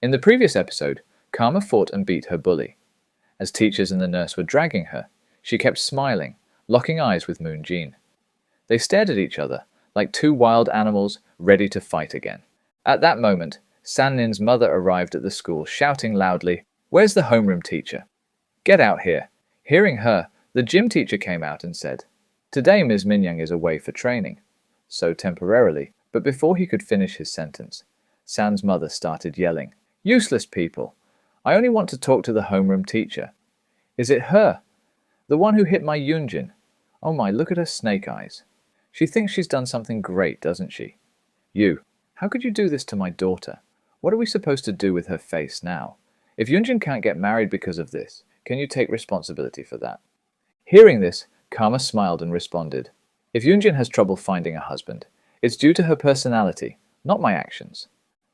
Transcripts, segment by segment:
In the previous episode, Karma fought and beat her bully. As teachers and the nurse were dragging her, she kept smiling, locking eyes with Moon Jean. They stared at each other, like two wild animals ready to fight again. At that moment, San Nin's mother arrived at the school, shouting loudly, "Where's the homeroom teacher? Get out here." Hearing her, the gym teacher came out and said, "Today Ms. Minyang is away for training." So temporarily, but before he could finish his sentence, San's mother started yelling, "Useless people! I only want to talk to the homeroom teacher." "Is it her? The one who hit my Yunjin? Oh my, look at her snake eyes. She thinks she's done something great, doesn't she? You, how could you do this to my daughter? What are we supposed to do with her face now? If Yunjin can't get married because of this, can you take responsibility for that?" Hearing this, Karma smiled and responded, "If Yunjin has trouble finding a husband, it's due to her personality, not my actions."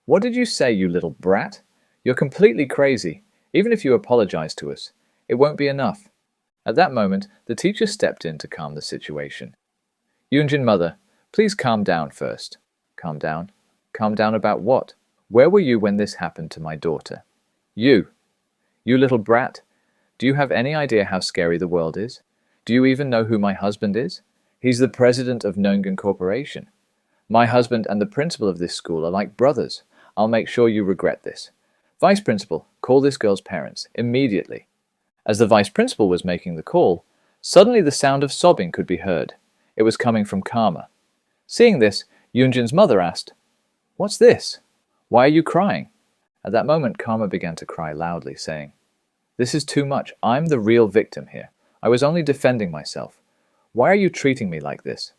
"What did you say, you little brat? You're completely crazy. Even if you apologize to us, it won't be enough." At that moment, the teacher stepped in to calm the situation. "Yunjin mother, please calm down first." "Calm down? Calm down about what? Where were you when this happened to my daughter?" You little brat. Do you have any idea how scary the world is? Do you even know who my husband is? He's the president of Nongan Corporation. My husband and the principal of this school are like brothers. I'll make sure you regret this. Vice principal, call this girl's parents, immediately." As the vice principal was making the call, suddenly the sound of sobbing could be heard. It was coming from Karma. Seeing this, Yunjin's mother asked, "What's this? Why are you crying?" At that moment, Karma began to cry loudly, saying, "This is too much. I'm the real victim here. I was only defending myself. Why are you treating me like this?"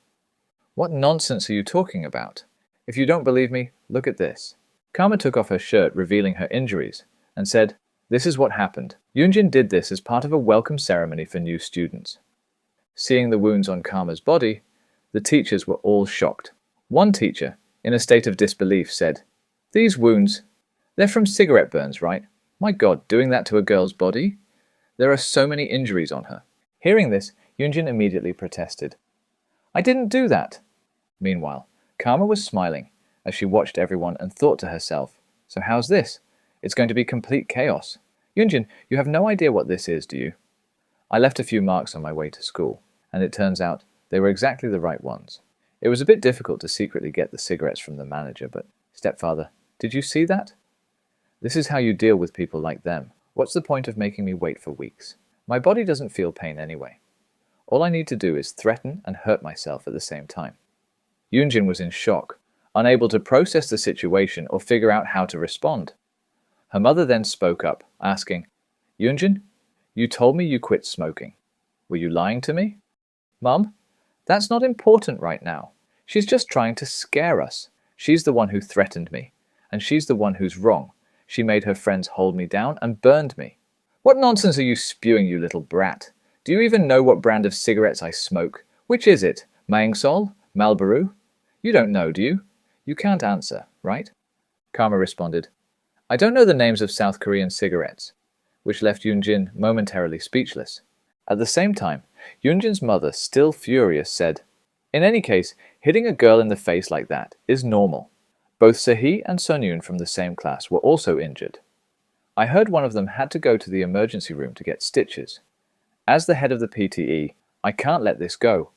"What nonsense are you talking about? If you don't believe me, look at this." Karma took off her shirt, revealing her injuries, and said, "This is what happened. Yunjin did this as part of a welcome ceremony for new students." Seeing the wounds on Karma's body, the teachers were all shocked. One teacher, in a state of disbelief, said, "These wounds, they're from cigarette burns, right? My God, doing that to a girl's body? There are so many injuries on her." Hearing this, Yunjin immediately protested, "I didn't do that." Meanwhile, Karma was smiling as she watched everyone and thought to herself, "So how's this? It's going to be complete chaos. Yunjin, you have no idea what this is, do you? I left a few marks on my way to school, and it turns out they were exactly the right ones. It was a bit difficult to secretly get the cigarettes from the manager, but stepfather, did you see that? This is how you deal with people like them. What's the point of making me wait for weeks? My body doesn't feel pain anyway. All I need to do is threaten and hurt myself at the same time." Yunjin was in shock, unable to process the situation or figure out how to respond. Her mother then spoke up, asking, "Yunjin, you told me you quit smoking. Were you lying to me?" "Mum, that's not important right now. She's just trying to scare us. She's the one who threatened me, and she's the one who's wrong. She made her friends hold me down and burned me." "What nonsense are you spewing, you little brat? Do you even know what brand of cigarettes I smoke? Which is it? Mangsol? Marlboro? You don't know, do you? You can't answer, right?" Karma responded, "I don't know the names of South Korean cigarettes," which left Yunjin momentarily speechless. At the same time, Yunjin's mother, still furious, said, "In any case, hitting a girl in the face like that is normal. Both Sehee and Sunyun from the same class were also injured. I heard one of them had to go to the emergency room to get stitches. As the head of the PTE, I can't let this go.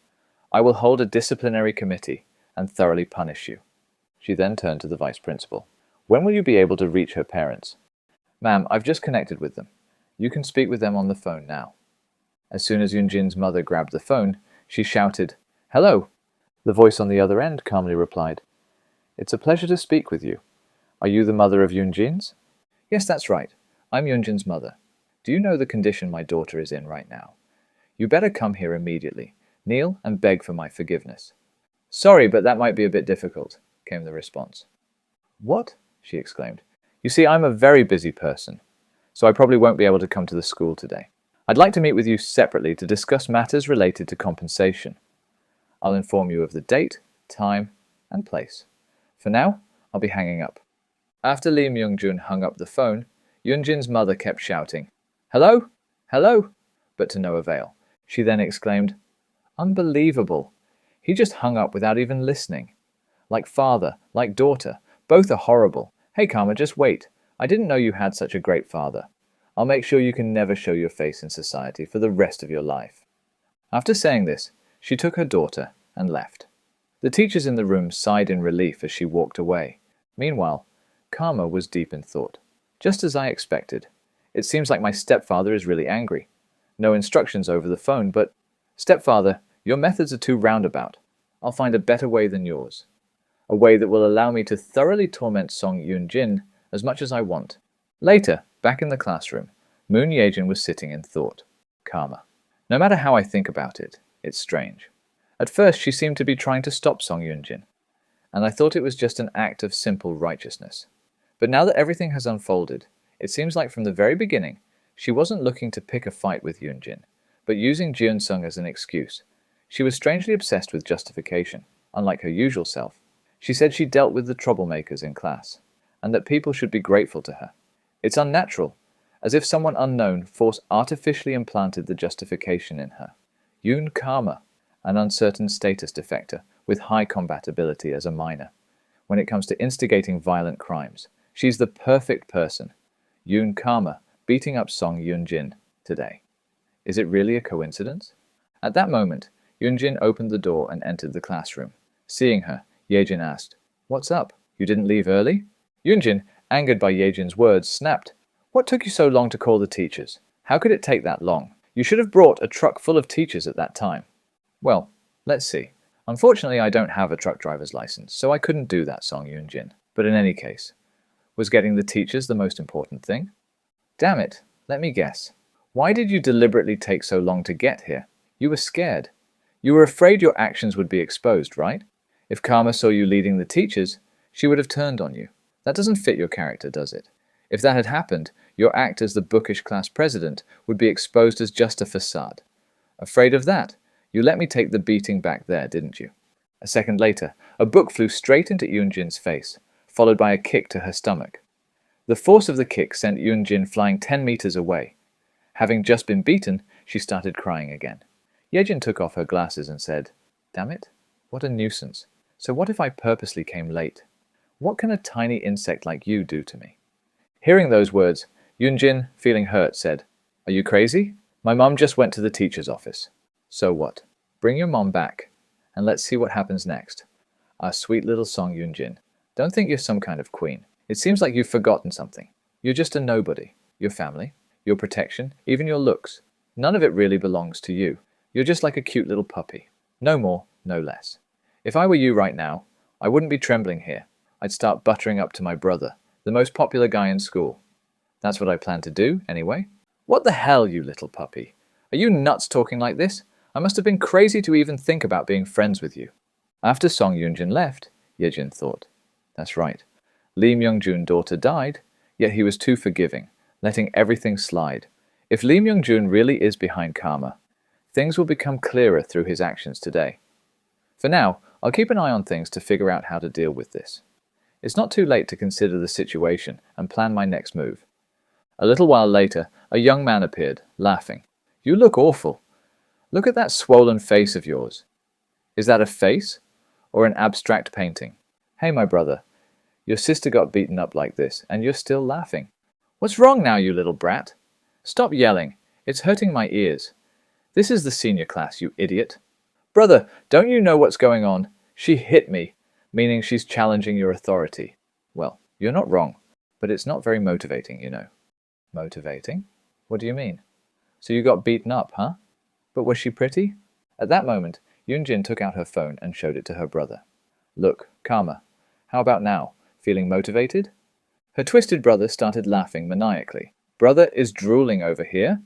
I will hold a disciplinary committee and thoroughly punish you." She then turned to the vice principal. "When will you be able to reach her parents?" "Ma'am, I've just connected with them. You can speak with them on the phone now." As soon as Yunjin's mother grabbed the phone, she shouted, "Hello!" The voice on the other end calmly replied, "It's a pleasure to speak with you. Are you the mother of Yunjin's?" "Yes, that's right. I'm Yunjin's mother. Do you know the condition my daughter is in right now? You better come here immediately. Kneel and beg for my forgiveness." "Sorry, but that might be a bit difficult," came the response. "What?" she exclaimed. "You see, I'm a very busy person, so I probably won't be able to come to the school today. I'd like to meet with you separately to discuss matters related to compensation. I'll inform you of the date, time, and place. For now, I'll be hanging up." After Lee Myung-jun hung up the phone, Yunjin's mother kept shouting, "Hello? Hello?" but to no avail. She then exclaimed, "Unbelievable. He just hung up without even listening. Like father, like daughter, both are horrible. Hey Karma, just wait. I didn't know you had such a great father. I'll make sure you can never show your face in society for the rest of your life." After saying this, she took her daughter and left. The teachers in the room sighed in relief as she walked away. Meanwhile, Karma was deep in thought. "Just as I expected. It seems like my stepfather is really angry. No instructions over the phone, but stepfather, your methods are too roundabout. I'll find a better way than yours. A way that will allow me to thoroughly torment Song Yoon-jin as much as I want." Later, back in the classroom, Moon Yejin was sitting in thought. Karma. No matter how I think about it, it's strange. At first, she seemed to be trying to stop Song Yoon-jin, and I thought it was just an act of simple righteousness. But now that everything has unfolded, it seems like from the very beginning, she wasn't looking to pick a fight with Yoon-jin, but using Jeon-sung as an excuse. She was strangely obsessed with justification, unlike her usual self. She said she dealt with the troublemakers in class, and that people should be grateful to her. It's unnatural, as if someone unknown artificially implanted the justification in her. Yoon Karma, an uncertain status defector with high combatability as a minor. When it comes to instigating violent crimes, she's the perfect person. Yoon Karma beating up Song Yoon-jin today. Is it really a coincidence? At that moment, Yoon-jin opened the door and entered the classroom. Seeing her, Yejin asked, "What's up? You didn't leave early?" Yoon-jin, angered by Yejin's words, snapped, "What took you so long to call the teachers? How could it take that long? You should have brought a truck full of teachers at that time." "Well, let's see. Unfortunately, I don't have a truck driver's license, so I couldn't do that, Song Yoon-jin. But in any case, was getting the teachers the most important thing?" "Damn it, let me guess. Why did you deliberately take so long to get here? You were scared. You were afraid your actions would be exposed, right? If Karma saw you leading the teachers, she would have turned on you. That doesn't fit your character, does it? If that had happened, your act as the bookish class president would be exposed as just a facade. Afraid of that, you let me take the beating back there, didn't you?" A second later, a book flew straight into Yoon-jin's face, followed by a kick to her stomach. The force of the kick sent Yoon-jin flying 10 meters away. Having just been beaten, she started crying again. Yejin took off her glasses and said, "Damn it, what a nuisance. So what if I purposely came late? What can a tiny insect like you do to me?" Hearing those words, Yoon-jin, feeling hurt, said, "Are you crazy? My mom just went to the teacher's office." "So what? Bring your mom back, and let's see what happens next. Our sweet little Song Yoon-jin. Don't think you're some kind of queen. It seems like you've forgotten something. You're just a nobody. Your family, your protection, even your looks. None of it really belongs to you. You're just like a cute little puppy. No more, no less. If I were you right now, I wouldn't be trembling here. I'd start buttering up to my brother, the most popular guy in school. That's what I plan to do, anyway." "What the hell, you little puppy? Are you nuts talking like this? I must have been crazy to even think about being friends with you." After Song Yoon-jin left, Yejin thought, "That's right. Lee Myung-jun's daughter died, yet he was too forgiving, letting everything slide. If Lee Myung-jun really is behind Karma, things will become clearer through his actions today. For now, I'll keep an eye on things to figure out how to deal with this. It's not too late to consider the situation and plan my next move." A little while later, a young man appeared, laughing. "You look awful. Look at that swollen face of yours. Is that a face or an abstract painting? Hey, my brother, your sister got beaten up like this, and you're still laughing. What's wrong now, you little brat? Stop yelling. It's hurting my ears. This is the senior class, you idiot. Brother, don't you know what's going on? She hit me, meaning she's challenging your authority. Well, you're not wrong, but it's not very motivating, you know." "Motivating? What do you mean? So you got beaten up, huh? But was she pretty?" At that moment, Yoon-jin took out her phone and showed it to her brother. "Look, Karma, how about now? Feeling motivated?" Her twisted brother started laughing maniacally. "Brother is drooling over here?"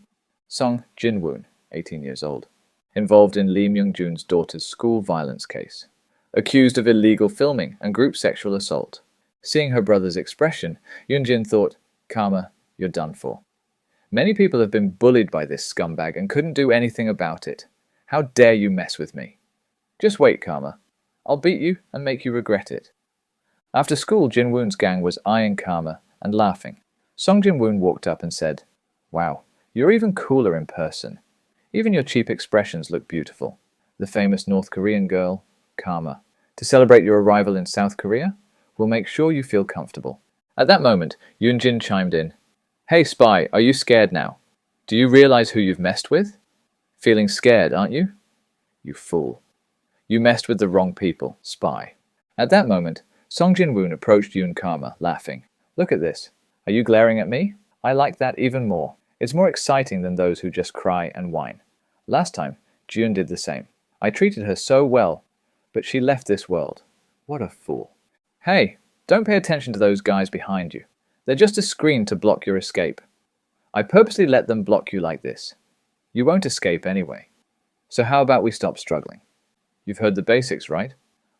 Song Jin-woon, 18 years old, involved in Lee Myung-jun's daughter's school violence case. Accused of illegal filming and group sexual assault. Seeing her brother's expression, Yoon-jin thought, "Karma, you're done for. Many people have been bullied by this scumbag and couldn't do anything about it. How dare you mess with me? Just wait, Karma. I'll beat you and make you regret it." After school, Jin-woon's gang was eyeing Karma and laughing. Song Jin-woon walked up and said, "Wow, you're even cooler in person. Even your cheap expressions look beautiful. The famous North Korean girl, Karma. To celebrate your arrival in South Korea, we'll make sure you feel comfortable. At that moment, Yoonjin chimed in. Hey Spy, are you scared now? Do you realize who you've messed with? Feeling scared, aren't you? You fool. You messed with the wrong people, Spy. At that moment, Song Jin-woon approached Yoon Karma, laughing. Look at this. Are you glaring at me? I like that even more. It's more exciting than those who just cry and whine. Last time, June did the same. I treated her so well, but she left this world. What a fool. Hey, don't pay attention to those guys behind you. They're just a screen to block your escape. I purposely let them block you like this. You won't escape anyway. So how about we stop struggling? You've heard the basics, right?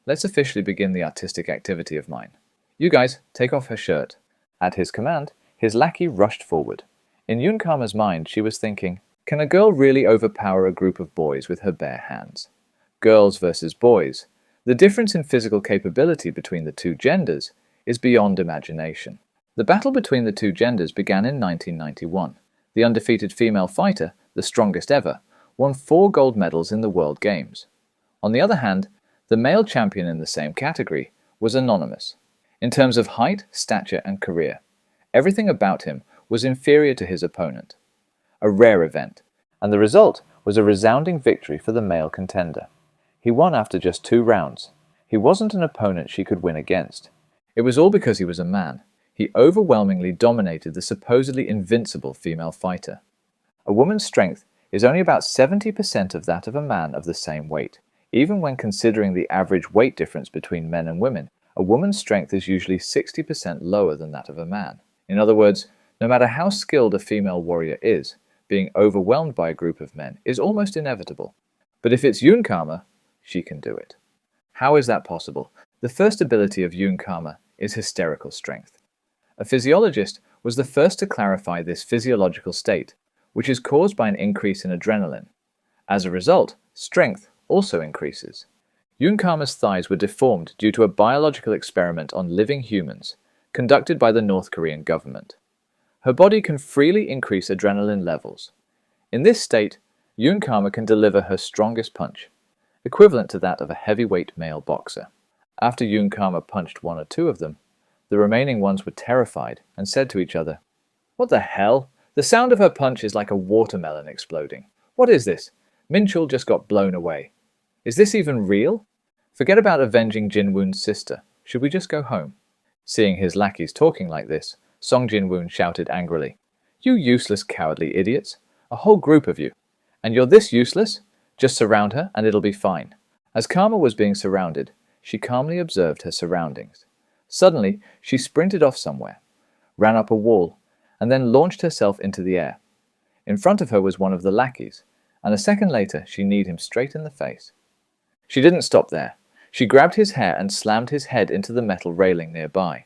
Let's officially begin the artistic activity of mine. You guys, take off her shirt. At his command, his lackey rushed forward. In Yoon Karma's mind, she was thinking, can a girl really overpower a group of boys with her bare hands? Girls versus boys. The difference in physical capability between the two genders is beyond imagination. The battle between the two genders began in 1991. The undefeated female fighter, the strongest ever, won 4 gold medals in the World Games. On the other hand, the male champion in the same category was anonymous. In terms of height, stature, and career, everything about him was inferior to his opponent. A rare event, and the result was a resounding victory for the male contender. He won after just 2 rounds. He wasn't an opponent she could win against. It was all because he was a man. He overwhelmingly dominated the supposedly invincible female fighter. A woman's strength is only about 70% of that of a man of the same weight. Even when considering the average weight difference between men and women, a woman's strength is usually 60% lower than that of a man. In other words, no matter how skilled a female warrior is, being overwhelmed by a group of men is almost inevitable. But if it's Yoon Karma, she can do it. How is that possible? The first ability of Yoon Karma is hysterical strength. A physiologist was the first to clarify this physiological state, which is caused by an increase in adrenaline. As a result, strength also increases. Yoon Karma's thighs were deformed due to a biological experiment on living humans, conducted by the North Korean government. Her body can freely increase adrenaline levels. In this state, Yoon Karma can deliver her strongest punch, equivalent to that of a heavyweight male boxer. After Yoon Karma punched 1 or 2 of them, the remaining ones were terrified and said to each other, "What the hell? The sound of her punch is like a watermelon exploding. What is this? Minchul just got blown away. Is this even real? Forget about avenging Jin-woon's sister. Should we just go home?" Seeing his lackeys talking like this, Song Jin-woon shouted angrily, "You useless cowardly idiots! A whole group of you. And you're this useless? Just surround her and it'll be fine." As Karma was being surrounded, she calmly observed her surroundings. Suddenly, she sprinted off somewhere, ran up a wall, and then launched herself into the air. In front of her was one of the lackeys, and a second later she kneed him straight in the face. She didn't stop there. She grabbed his hair and slammed his head into the metal railing nearby.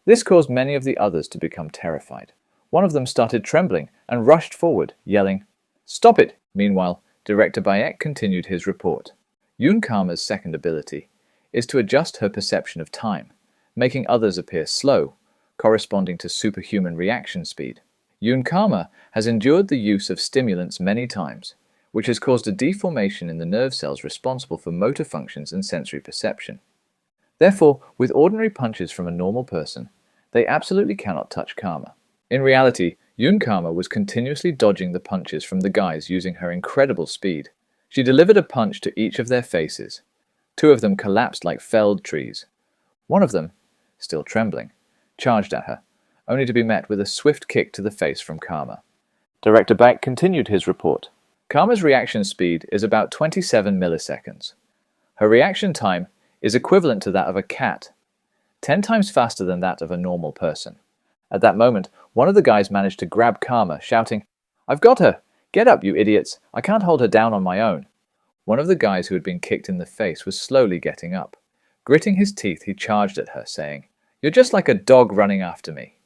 This caused many of the others to become terrified. One of them started trembling and rushed forward, yelling, "Stop it!" Meanwhile, Director Bayek continued his report. Yoon Karma's second ability is to adjust her perception of time, making others appear slow, corresponding to superhuman reaction speed. Yoon Karma has endured the use of stimulants many times, which has caused a deformation in the nerve cells responsible for motor functions and sensory perception. Therefore, with ordinary punches from a normal person, they absolutely cannot touch Karma. In reality, Yoon Karma was continuously dodging the punches from the guys using her incredible speed. She delivered a punch to each of their faces. 2 of them collapsed like felled trees. One of them, still trembling, charged at her, only to be met with a swift kick to the face from Karma. Director Baek continued his report. Karma's reaction speed is about 27 milliseconds. Her reaction time is equivalent to that of a cat, 10 times faster than that of a normal person. At that moment, one of the guys managed to grab Karma, shouting, "I've got her! Get up, you idiots! I can't hold her down on my own." One of the guys who had been kicked in the face was slowly getting up. Gritting his teeth, he charged at her, saying, "You're just like a dog running after me."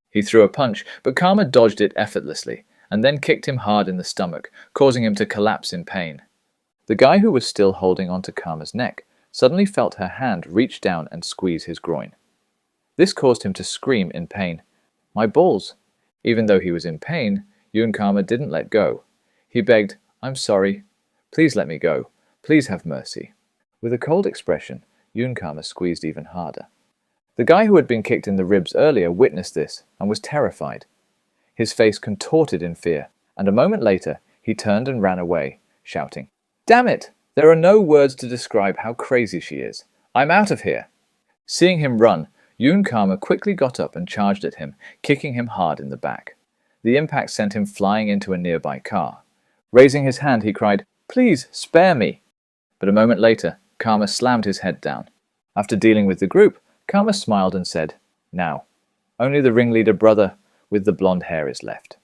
He threw a punch, but Karma dodged it effortlessly, and then kicked him hard in the stomach, causing him to collapse in pain. The guy who was still holding onto Karma's neck suddenly felt her hand reach down and squeeze his groin. This caused him to scream in pain, "My balls!" Even though he was in pain, Yoon Karma didn't let go. He begged, "I'm sorry. Please let me go. Please have mercy." With a cold expression, Yoon Karma squeezed even harder. The guy who had been kicked in the ribs earlier witnessed this and was terrified. His face contorted in fear, and a moment later he turned and ran away, shouting, "Damn it! There are no words to describe how crazy she is. I'm out of here!" Seeing him run, Yoon Karma quickly got up and charged at him, kicking him hard in the back. The impact sent him flying into a nearby car. Raising his hand, he cried, "Please, spare me!" But a moment later, Karma slammed his head down. After dealing with the group, Karma smiled and said, "Now, only the ringleader brother with the blonde hair is left."